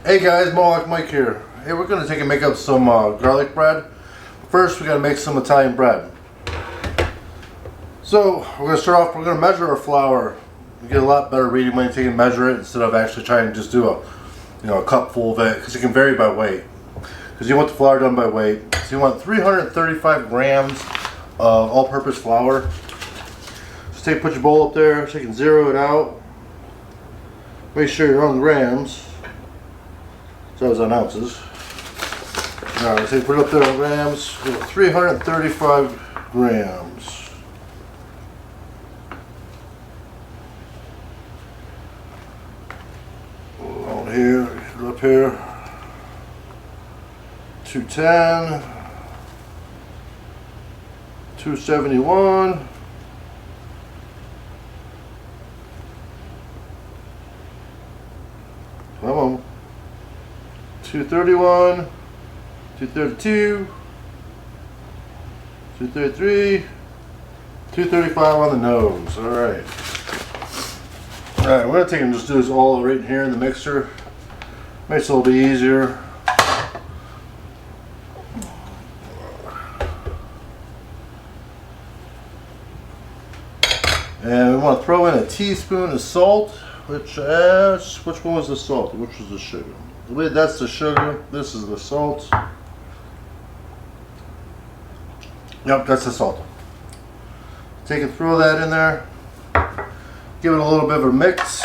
Hey guys, Mohawk Mike here. Hey, we're gonna take and make up some garlic bread. First, we gotta make some Italian bread. So we're gonna start off. We're gonna measure our flour. You get a lot better reading when you take and measure it instead of actually trying to just do a cup full of it, because it can vary by weight. Because you want the flour done by weight. So you want 335 grams of all-purpose flour. Just put your bowl up there, so you can zero it out. Make sure you're on grams. So it's on ounces. Alright, so you put it up there on grams. 335 grams. On here, up here. 210. 271. Come on. 231, 232, 233, 235 on the nose. Alright. Alright, we're going to take and just do this all right here in the mixer. Makes it a little bit easier. And we want to throw in a teaspoon of salt, which one was the salt? Which was the sugar? That's the sugar. This is the salt. Yep, that's the salt. Take and throw that in there. Give it a little bit of a mix.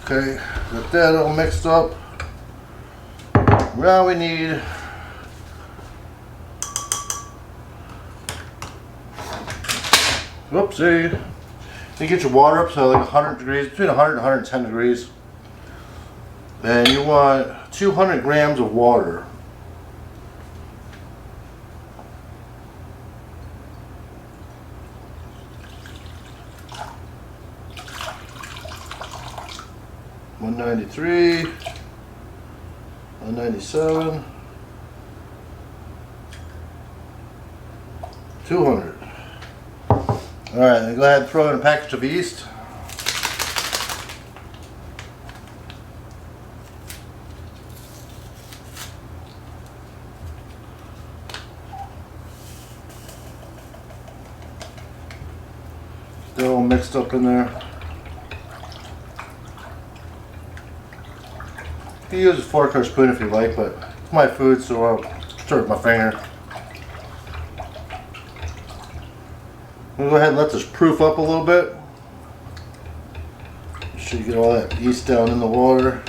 Okay, got that all mixed up. Now we need whoopsie. You get your water up to like 100 degrees, between 100 and 110 degrees. And you want 200 grams of water. $193, $197, 200. Alright, then go ahead and throw in a package of yeast. They're all mixed up in there. You can use a fork or a spoon if you like, but it's my food, so I'll stir it with my finger. I'm going to go ahead and let this proof up a little bit. Make sure you get all that yeast down in the water.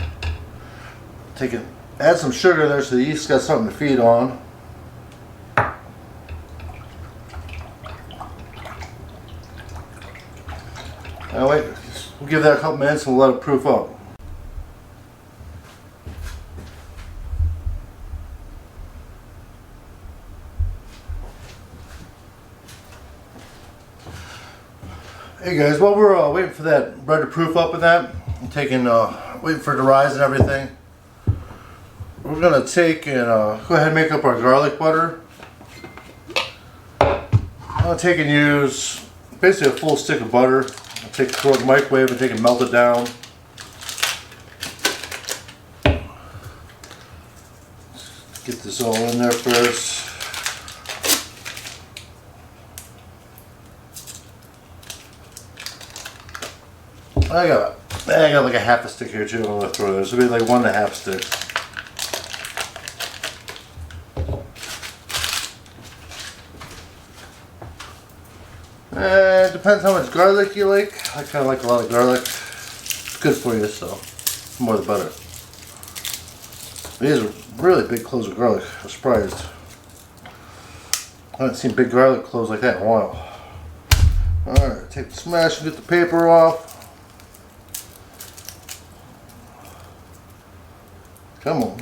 Add some sugar there so the yeast got something to feed on. Now wait, we'll give that a couple minutes and we'll let it proof up. Hey guys, while we're waiting for that bread to proof up with that, I'm waiting for it to rise and everything, we're going to take and go ahead and make up our garlic butter. I'm going to take and use basically a full stick of butter. I'll throw it in the microwave and take and melt it down. Get this all in there first. I got like a half a stick here too. I'm gonna throw this. It'll be like 1.5 sticks. It depends how much garlic you like. I kind of like a lot of garlic. It's good for you, so the more the better. These are really big cloves of garlic. I'm surprised. I haven't seen big garlic cloves like that in a while. Alright, take the smash and get the paper off. Come on.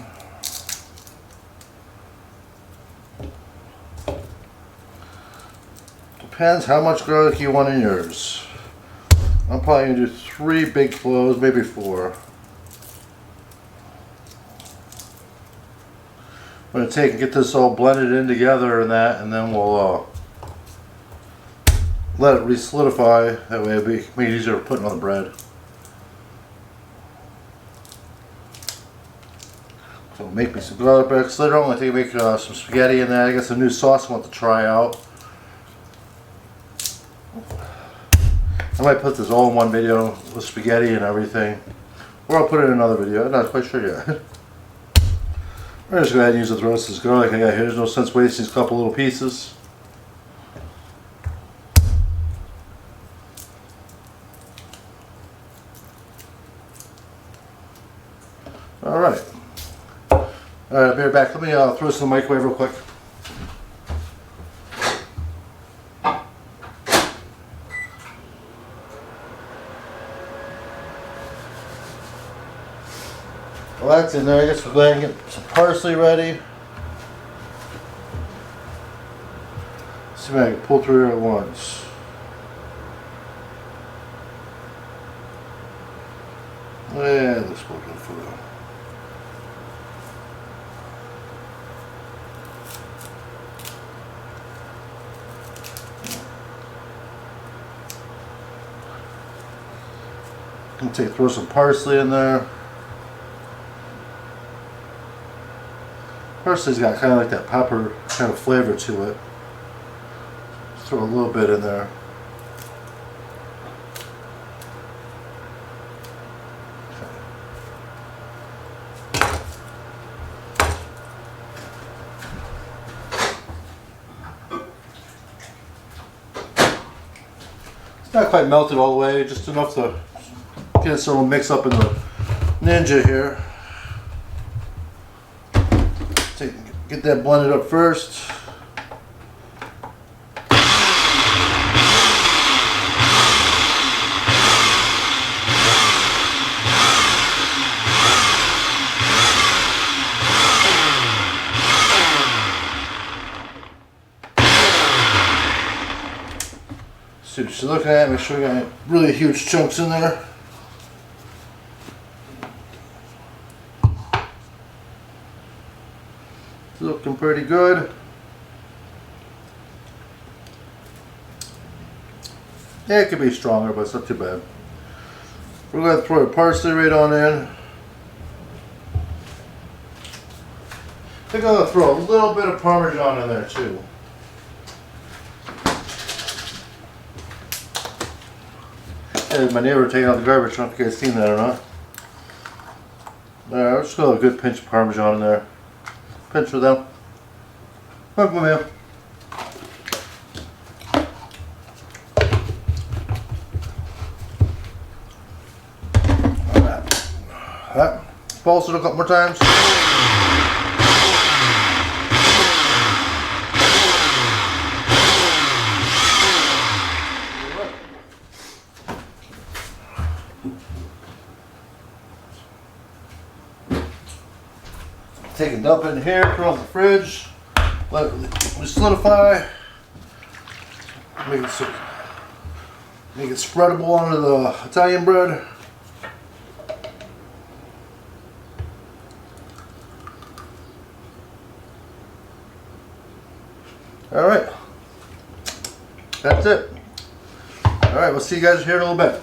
Depends how much garlic you want in yours. I'm probably going to do 3 big cloves, maybe 4. I'm going to take and get this all blended in together and that, and then we'll let it re-solidify. That way it'll be easier putting on the bread. So make me some garlic bread. Later on I'm going to make some spaghetti in there. I got some new sauce I want to try out. I might put this all in one video with spaghetti and everything. Or I'll put it in another video. I'm not quite sure yet. We're just going to go ahead and use the rest of this garlic I got here. There's no sense wasting these couple little pieces. Alright. Alright, I'll be right back. Let me throw this in the microwave real quick. Well, that's in there. I guess we'll go ahead and get some parsley ready. See if I can pull through here at once. Yeah, this will go for that. Throw some parsley in there. Parsley's got kind of like that pepper kind of flavor to it. Just throw a little bit in there. It's not quite melted all the way, just enough to get this little mix up in the Ninja here. Get that blended up first. See what you're looking at, make sure we got really huge chunks in there. Looking pretty good. Yeah, it could be stronger, but it's not too bad. We're going to throw the parsley right on in. I think I'm going to throw a little bit of Parmesan in there too. There's my neighbor taking out the garbage. I don't know if you guys seen that or not. Alright, let's throw a good pinch of Parmesan in there. Pinch for them. Come on, man. Alright. Pulse it a couple more times. Take a dump in here, throw it in the fridge, let it solidify, make it spreadable onto the Italian bread. Alright, that's it. Alright, we'll see you guys here in a little bit.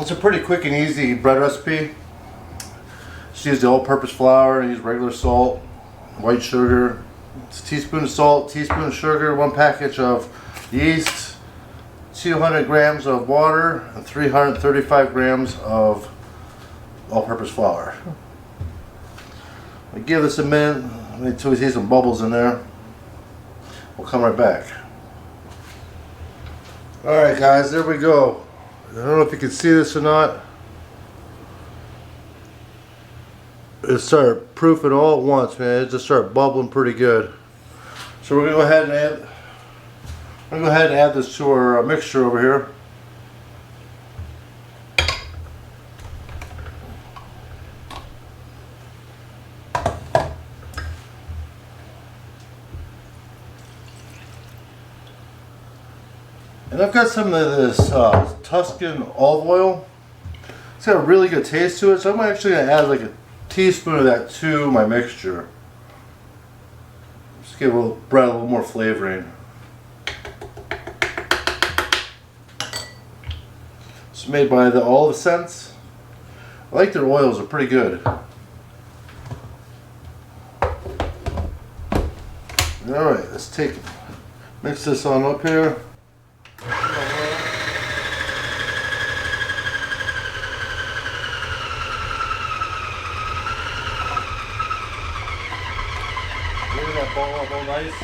It's a pretty quick and easy bread recipe. Just use the all-purpose flour, use regular salt, white sugar, it's a teaspoon of salt, teaspoon of sugar, 1 package of yeast, 200 grams of water and 335 grams of all-purpose flour. We give this a minute until we see some bubbles in there. We'll come right back. Alright guys, there we go. I don't know if you can see this or not. It started proofing all at once, man. It just started bubbling pretty good. So we're gonna go ahead and add this to our mixture over here. And I've got some of this Tuscan olive oil. It's got a really good taste to it, so I'm actually going to add like a teaspoon of that to my mixture. Just give a little bread a little more flavoring. It's made by the Olive Scents. I like their oils, they're pretty good. Alright, let's mix this on up here. Get that ball up all nice.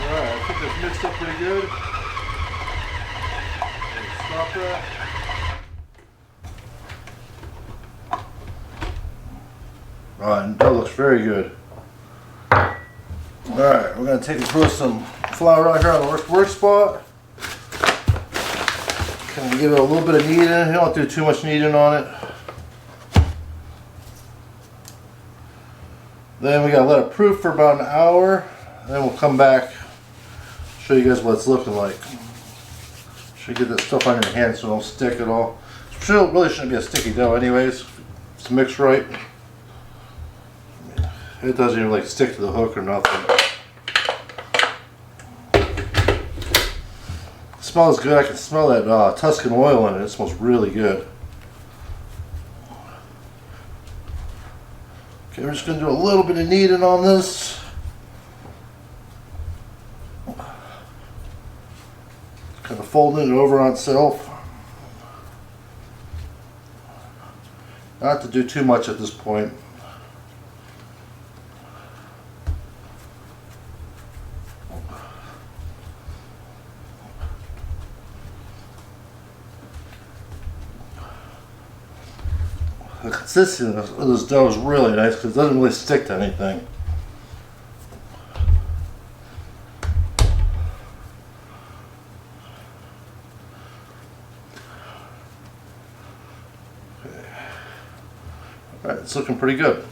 Alright, I think that's mixed up pretty good. Stop that. Alright, that looks very good. Alright, we're going to take and throw some flour out here on the work spot. Kind of give it a little bit of kneading. You don't do too much kneading on it. Then we got to let it proof for about an hour. Then we'll come back, show you guys what it's looking like. Should get this stuff on your hands so it don't stick at all. Really shouldn't be a sticky dough anyways. It's mixed right. It doesn't even like stick to the hook or nothing. It smells good. I can smell that Tuscan oil in it. It smells really good. Okay, we're just going to do a little bit of kneading on this. Kind of folding it over on itself. Not to do too much at this point. The consistency of this dough is really nice because it doesn't really stick to anything. Alright, it's looking pretty good.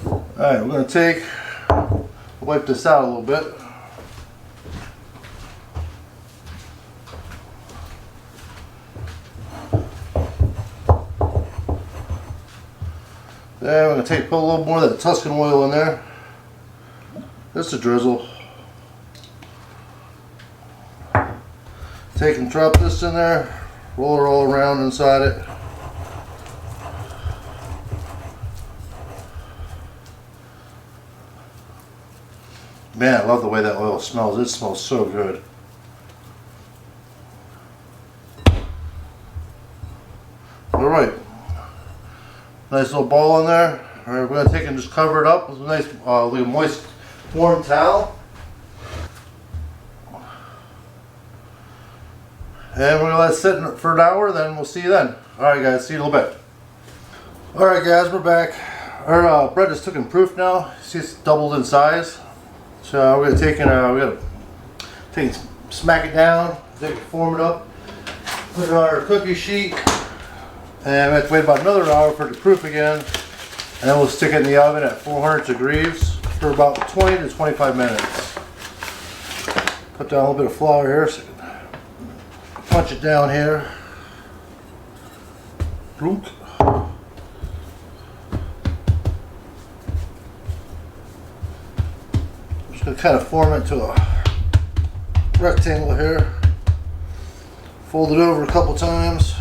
Alright, we're going to wipe this out a little bit. Then we're going to put a little more of that Tuscan oil in there. Just a drizzle. Take and drop this in there. Roll it all around inside it. Man, I love the way that oil smells. It smells so good. Alright. Nice little ball in there. Alright, we're going to take and just cover it up with a nice moist, warm towel. And we're going to let it sit for an hour, then we'll see you then. Alright guys, see you in a little bit. Alright guys, we're back. Our bread just took and proof now. See, it's doubled in size. So we're going to take and smack it down, form it up, put it on our cookie sheet. And we have to wait about another hour for it to proof again. And then we'll stick it in the oven at 400 degrees for about 20 to 25 minutes. Put down a little bit of flour here so I can punch it down here. Just going to kind of form it to a rectangle here. Fold it over a couple times.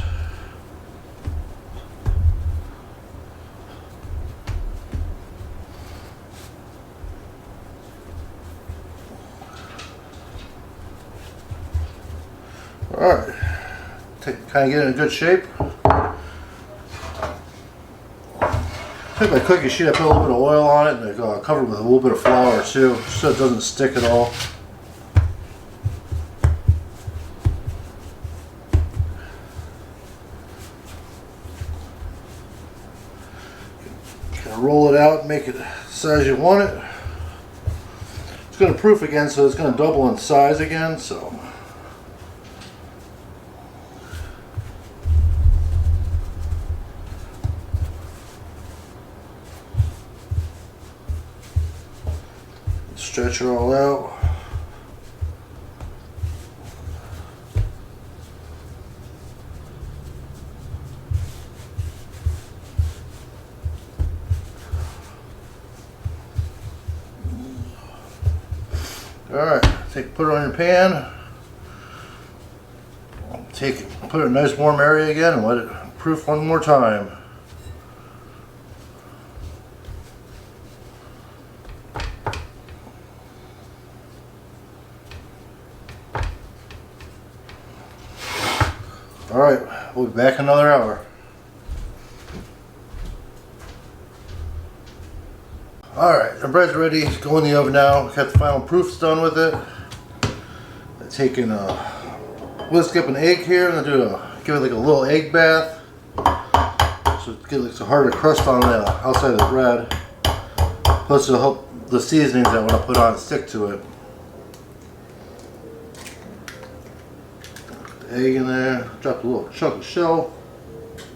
Alright, kind of get it in good shape. Take my cookie sheet, I put a little bit of oil on it, and I cover it with a little bit of flour too, so it doesn't stick at all. Kind of roll it out, make it the size you want it. It's going to proof again, so it's going to double in size again. So. Stretch it all out. Alright, put it on your pan. Put it in a nice warm area again and let it proof one more time. Alright, we'll be back in another hour. Alright, the bread's ready to go in the oven now. Got the final proofs done with it. I'm taking a whisk up an egg here and give it like a little egg bath. So it gets a harder crust on the outside of the bread. Plus it'll help the seasonings I want to put on stick to it. Egg in there, drop a little chunk of shell,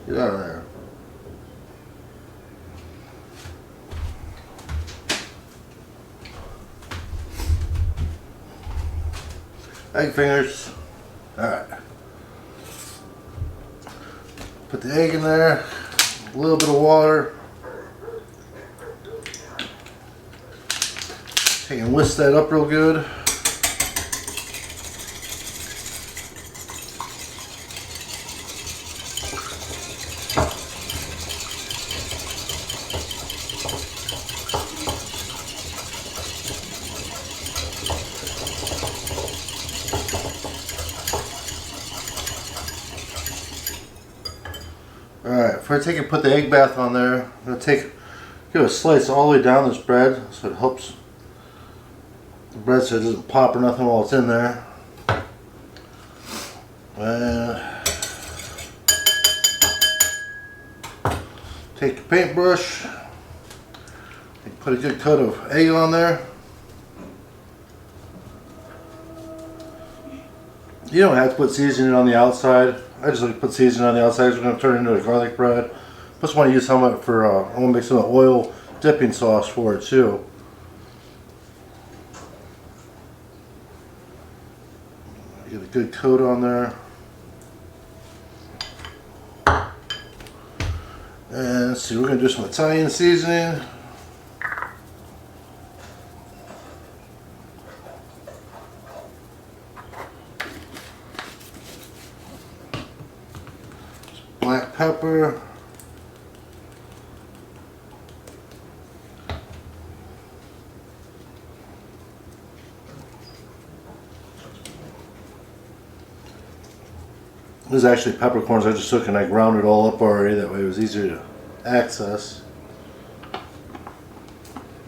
get out of there. Egg fingers. Alright. Put the egg in there, a little bit of water. Take and whisk that up real good. Alright, before I take and put the egg bath on there, I'm going to give a slice all the way down this bread so it helps the bread so it doesn't pop or nothing while it's in there. And take your paintbrush and put a good coat of egg on there. You don't have to put seasoning on the outside. I just like to put seasoning on the outside because we're going to turn it into a garlic bread. Plus, want to use some of it for, I want to make some oil dipping sauce for it too. Get a good coat on there. And let's see, we're going to do some Italian seasoning. Black pepper. This is actually peppercorns I just took and I ground it all up already, that way it was easier to access.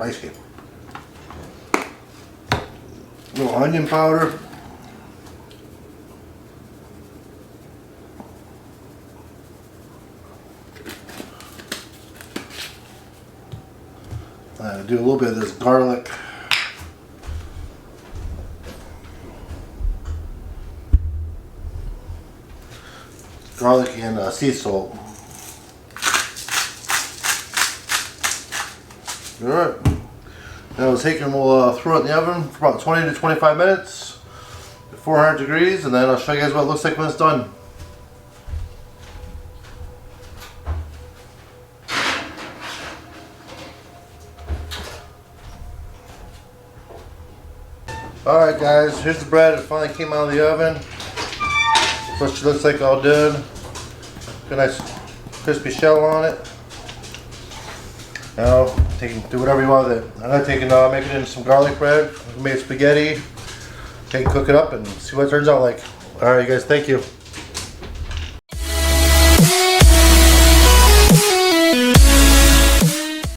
Ice cream. A little onion powder. Do a little bit of this garlic. Garlic and sea salt. Alright. Now we'll take and we'll throw it in the oven for about 20 to 25 minutes at 400 degrees, and then I'll show you guys what it looks like when it's done. Alright guys, here's the bread. It finally came out of the oven. First it looks like all done. Got a nice crispy shell on it. Now, do whatever you want with it. I'm going to make it into some garlic bread. Make spaghetti. Cook it up and see what it turns out like. All right, you guys. Thank you.